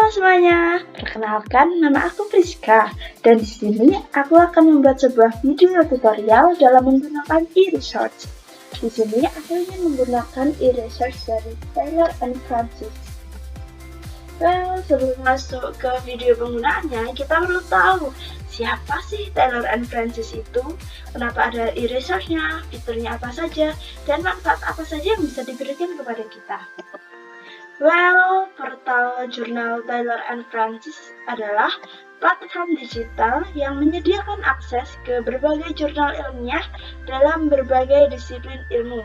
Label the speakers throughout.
Speaker 1: Halo semuanya, perkenalkan nama aku Priska dan di sini aku akan membuat sebuah video tutorial dalam menggunakan e-research. Di sini aku ingin menggunakan e-research dari Taylor and Francis. Well, sebelum masuk ke video penggunaannya, kita perlu tahu siapa sih Taylor and Francis itu, kenapa ada e-research-nya, fiturnya apa saja, dan manfaat apa saja yang bisa diberikan kepada kita. Well, portal jurnal Taylor and Francis adalah platform digital yang menyediakan akses ke berbagai jurnal ilmiah dalam berbagai disiplin ilmu.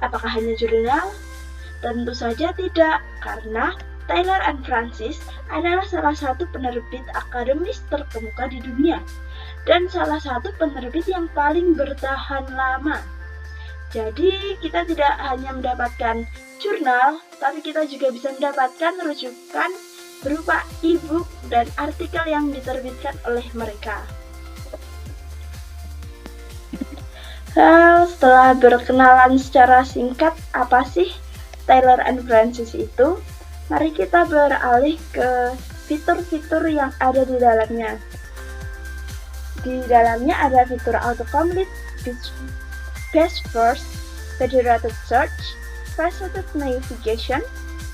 Speaker 1: Apakah hanya jurnal? Tentu saja tidak, karena Taylor and Francis adalah salah satu penerbit akademis terkemuka di dunia dan salah satu penerbit yang paling bertahan lama. Jadi kita tidak hanya mendapatkan jurnal, tapi kita juga bisa mendapatkan rujukan berupa e-book dan artikel yang diterbitkan oleh mereka. Setelah berkenalan secara singkat apa sih Taylor and Francis itu, mari kita beralih ke fitur-fitur yang ada di dalamnya. Di dalamnya ada fitur autocomplete, Best First, Federated Search, Faceted Navigation,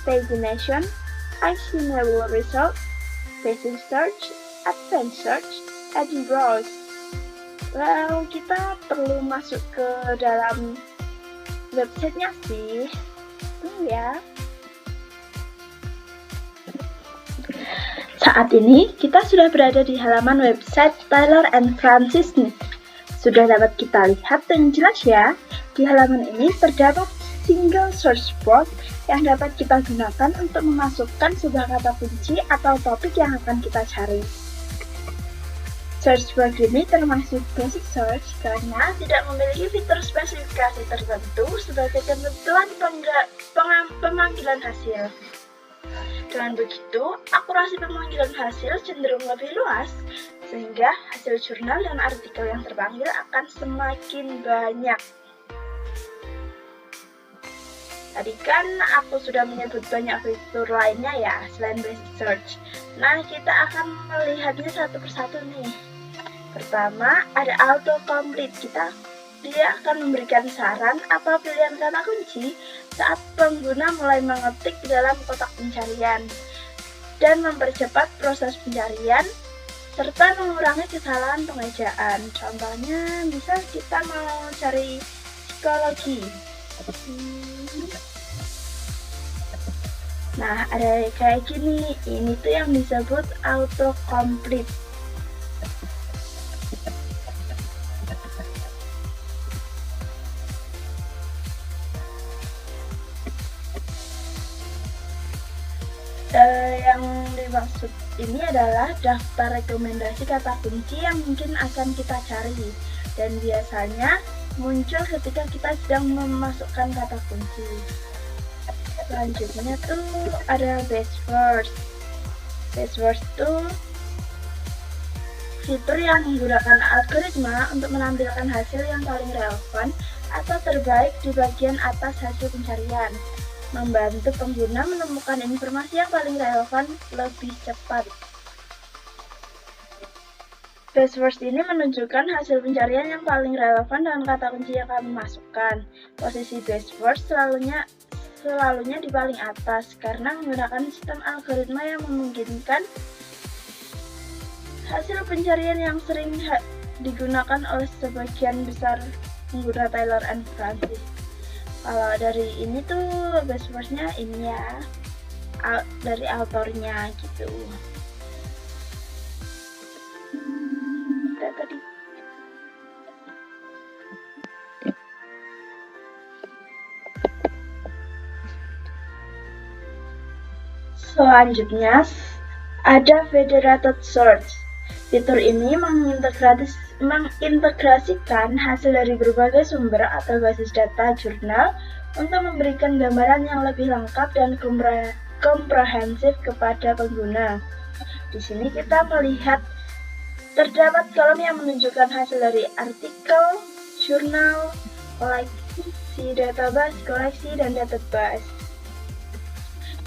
Speaker 1: Pagination, Actionable Result, Basic Search, Advanced Search, and Browse. Well, kita perlu masuk ke dalam websitenya sih. Tunggu ya. Saat ini kita sudah berada di halaman website Taylor and Francis nih. Sudah dapat kita lihat dengan jelas ya. Di halaman ini terdapat single search box yang dapat kita gunakan untuk memasukkan sebuah kata kunci atau topik yang akan kita cari. Search box ini termasuk basic search karena tidak memiliki fitur spesifikasi tertentu sebagai ketentuan pemanggilan hasil. Dengan begitu, akurasi pemanggilan hasil cenderung lebih luas, sehingga hasil jurnal dan artikel yang terpanggil akan semakin banyak. Tadi kan aku sudah menyebut banyak fitur lainnya ya, selain basic search. Nah, kita akan melihatnya satu persatu nih. Pertama, ada autocomplete. Dia akan memberikan saran atau pilihan kata kunci saat pengguna mulai mengetik di dalam kotak pencarian dan mempercepat proses pencarian serta mengurangi kesalahan pengejaan. Contohnya, misal kita mau cari psikologi. Nah, ada kayak gini. Ini tuh yang disebut autocomplete. Yang dimaksud ini adalah daftar rekomendasi kata kunci yang mungkin akan kita cari dan biasanya muncul ketika kita sedang memasukkan kata kunci. Selanjutnya tuh ada best first. Best first tuh fitur yang menggunakan algoritma untuk menampilkan hasil yang paling relevan atau terbaik di bagian atas hasil pencarian, membantu pengguna menemukan informasi yang paling relevan lebih cepat. Best first ini menunjukkan hasil pencarian yang paling relevan dengan kata kunci yang kami masukkan. Posisi best first selalunya di paling atas karena menggunakan sistem algoritma yang memungkinkan hasil pencarian yang sering digunakan oleh sebagian besar pengguna Taylor and Francis. Kalau dari ini tuh best first-nya ini ya, dari autornya gitu. Tadi. Selanjutnya ada Federated Search. Fitur ini mengintegrasikan hasil dari berbagai sumber atau basis data jurnal untuk memberikan gambaran yang lebih lengkap dan komprehensif kepada pengguna. Di sini kita melihat terdapat kolom yang menunjukkan hasil dari artikel, jurnal, koleksi database, koleksi, dan database.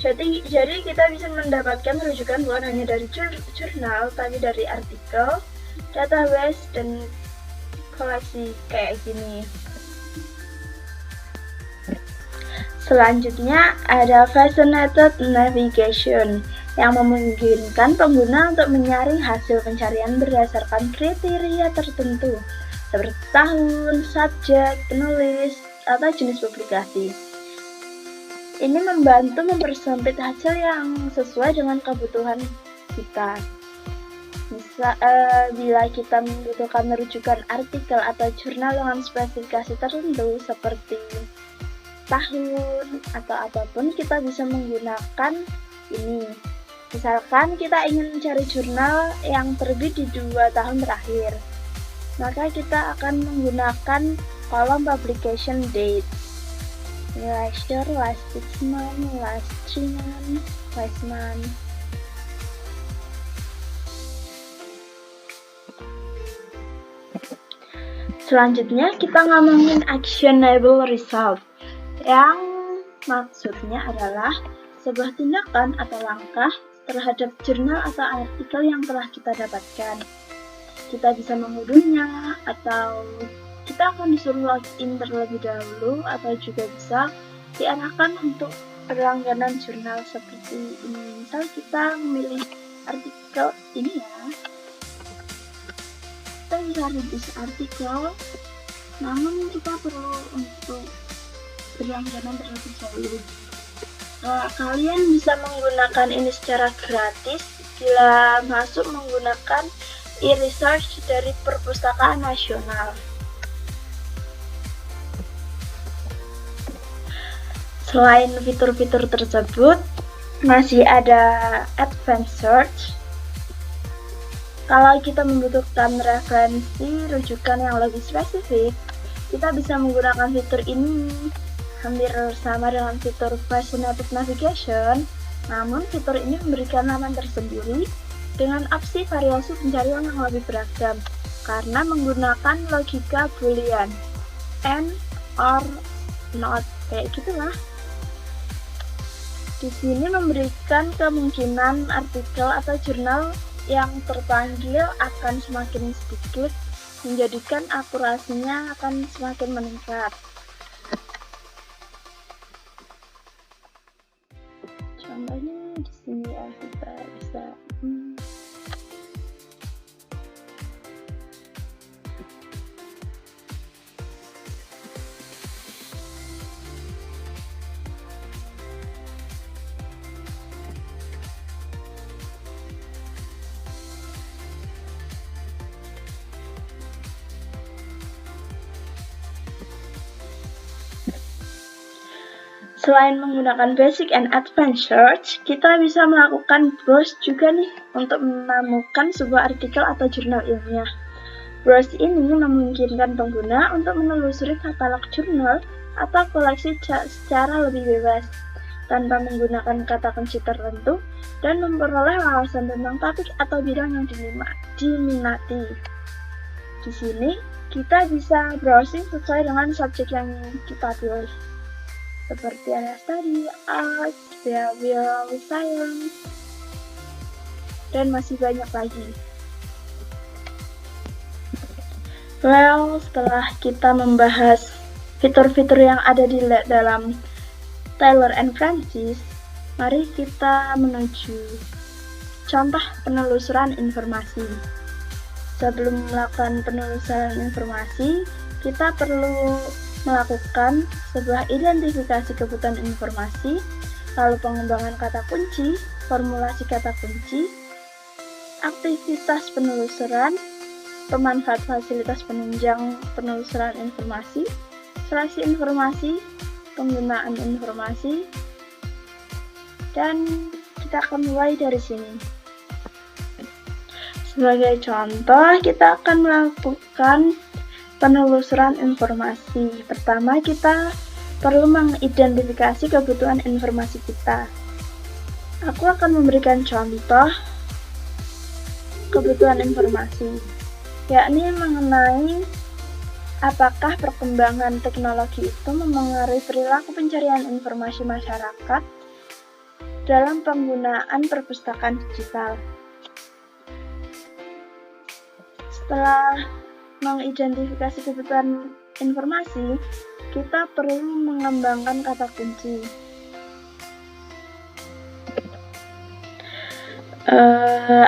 Speaker 1: Jadi kita bisa mendapatkan rujukan bukan hanya dari jurnal, tapi dari artikel, database, dan koleksi kayak gini. Selanjutnya ada Fascinated Navigation yang memungkinkan pengguna untuk menyaring hasil pencarian berdasarkan kriteria tertentu seperti tahun, subjek, penulis, atau jenis publikasi. Ini membantu mempersempit hasil yang sesuai dengan kebutuhan kita. Bila kita membutuhkan rujukan artikel atau jurnal dengan spesifikasi tertentu seperti tahun atau apapun, kita bisa menggunakan ini. Misalkan kita ingin mencari jurnal yang terbit di 2 tahun terakhir, maka kita akan menggunakan kolom publication date. Last year, last 6 months, last 3 months, last month. Selanjutnya kita ngomongin actionable result, yang maksudnya adalah sebuah tindakan atau langkah terhadap jurnal atau artikel yang telah kita dapatkan. Kita bisa mengunduhnya, atau kita akan disuruh login terlebih dahulu, atau juga bisa diarahkan untuk berlangganan jurnal seperti ini. Misal kita memilih artikel ini ya, kita bisa review artikel, namun kita perlu untuk berlangganan terlebih dahulu. Kalian bisa menggunakan ini secara gratis bila masuk menggunakan e-research dari Perpustakaan Nasional. Selain fitur-fitur tersebut, masih ada advanced search. Kalau kita membutuhkan referensi rujukan yang lebih spesifik, kita bisa menggunakan fitur ini. Hampir sama dengan fitur Fascinated Navigation, namun fitur ini memberikan laman tersendiri dengan opsi variasi pencarian yang lebih beragam karena menggunakan logika boolean and, or, not, kayak gitulah. Di sini memberikan kemungkinan artikel atau jurnal yang terpanggil akan semakin sedikit, menjadikan akurasinya akan semakin meningkat. Contohnya di sini ya, kita bisa Selain menggunakan basic and advanced search, kita bisa melakukan browse juga nih untuk menemukan sebuah artikel atau jurnal ilmiah. Browse ini memungkinkan pengguna untuk menelusuri katalog jurnal atau koleksi secara lebih bebas, tanpa menggunakan kata kunci tertentu, dan memperoleh wawasan tentang topik atau bidang yang diminati. Di sini, kita bisa browsing sesuai dengan subjek yang kita pilih, seperti ada study, art, behavioral science, dan masih banyak lagi. Setelah kita membahas fitur-fitur yang ada di dalam Taylor and Francis, mari kita menuju contoh penelusuran informasi. Sebelum melakukan penelusuran informasi, kita perlu melakukan sebuah identifikasi kebutuhan informasi, lalu pengembangan kata kunci, formulasi kata kunci, aktivitas penelusuran, pemanfaat fasilitas penunjang penelusuran informasi, seleksi informasi, penggunaan informasi, dan kita akan mulai dari sini. Sebagai contoh, kita akan melakukan penelusuran informasi. Pertama, kita perlu mengidentifikasi kebutuhan informasi kita. Aku akan memberikan contoh kebutuhan informasi, yakni mengenai apakah perkembangan teknologi itu mempengaruhi perilaku pencarian informasi masyarakat dalam penggunaan perpustakaan digital. Setelah mengidentifikasi kebutuhan informasi, kita perlu mengembangkan kata kunci.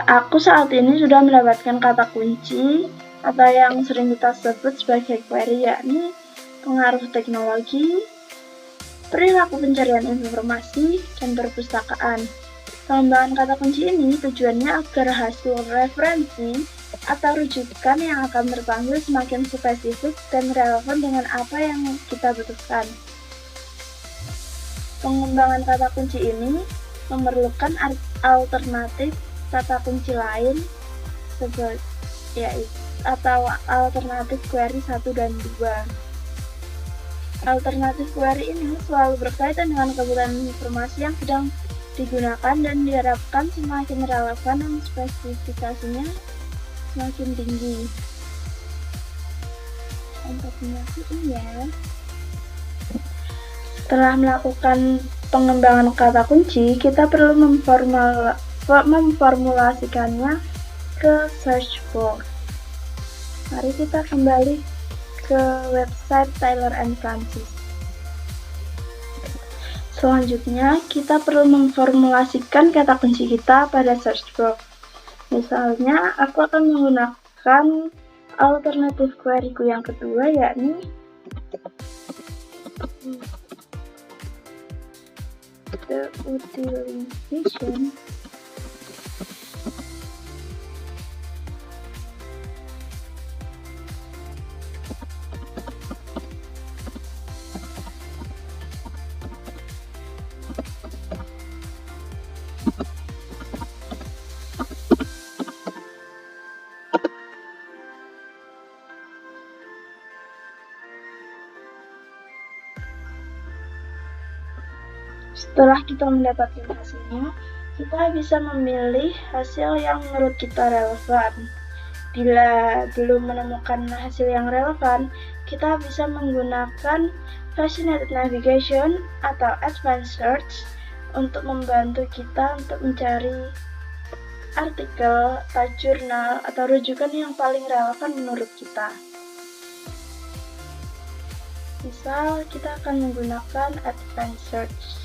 Speaker 1: Aku saat ini sudah mendapatkan kata kunci atau yang sering kita sebut sebagai query, yakni pengaruh teknologi, perilaku pencarian informasi, dan perpustakaan. Pengembangan kata kunci ini tujuannya agar hasil referensi atau rujukan yang akan terpanggil semakin spesifik dan relevan dengan apa yang kita butuhkan. Pengembangan kata kunci ini memerlukan alternatif kata kunci lain atau alternatif query 1 dan 2. Alternatif query ini selalu berkaitan dengan kebutuhan informasi yang sedang digunakan dan diharapkan semakin relevan dan spesifikasinya semakin tinggi. Contohnya ini ya. Setelah melakukan pengembangan kata kunci, kita perlu memformulasikannya ke search box. Mari kita kembali ke website Taylor & Francis. Selanjutnya, kita perlu memformulasikan kata kunci kita pada search box. Misalnya, aku akan menggunakan alternatif query-ku yang kedua, yakni the utilization Setelah kita mendapatkan hasilnya, kita bisa memilih hasil yang menurut kita relevan. Bila belum menemukan hasil yang relevan, kita bisa menggunakan Paginated Navigation atau Advanced Search untuk membantu kita untuk mencari artikel atau jurnal atau rujukan yang paling relevan menurut kita. Misal, kita akan menggunakan Advanced Search.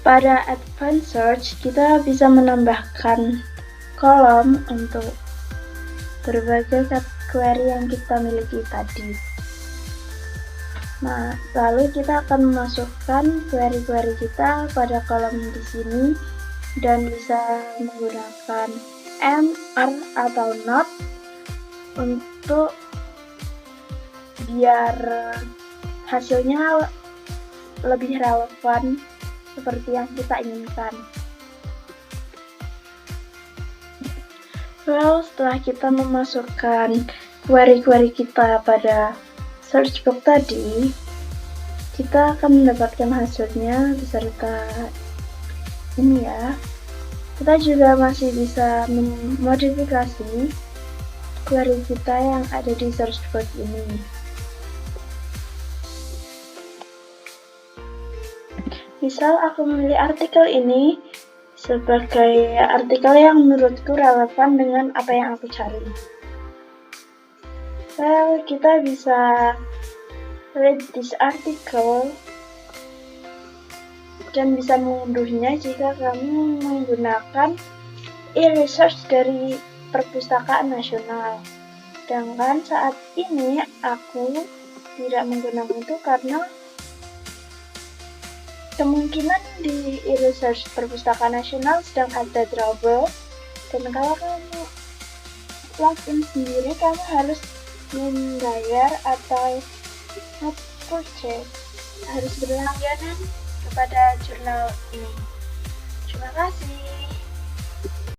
Speaker 1: Pada Advanced Search, kita bisa menambahkan kolom untuk berbagai query yang kita miliki tadi. Nah, lalu kita akan memasukkan query-query kita pada kolom di sini dan bisa menggunakan and, or, atau not untuk biar hasilnya lebih relevan seperti yang kita inginkan. Setelah kita memasukkan query-query kita pada search box tadi, kita akan mendapatkan hasilnya beserta ini ya. Kita juga masih bisa memodifikasi query kita yang ada di search box ini. Misal aku memilih artikel ini sebagai artikel yang menurutku relevan dengan apa yang aku cari. Kita bisa read this article dan bisa mengunduhnya jika kamu menggunakan e-research dari Perpustakaan Nasional. Sedangkan saat ini aku tidak menggunakan itu karena kemungkinan di e-research Perpustakaan Nasional sedang ada trouble, dan kalau kamu login sendiri, kamu harus membayar atau purchase, harus berlangganan kepada jurnal ini. Terima kasih.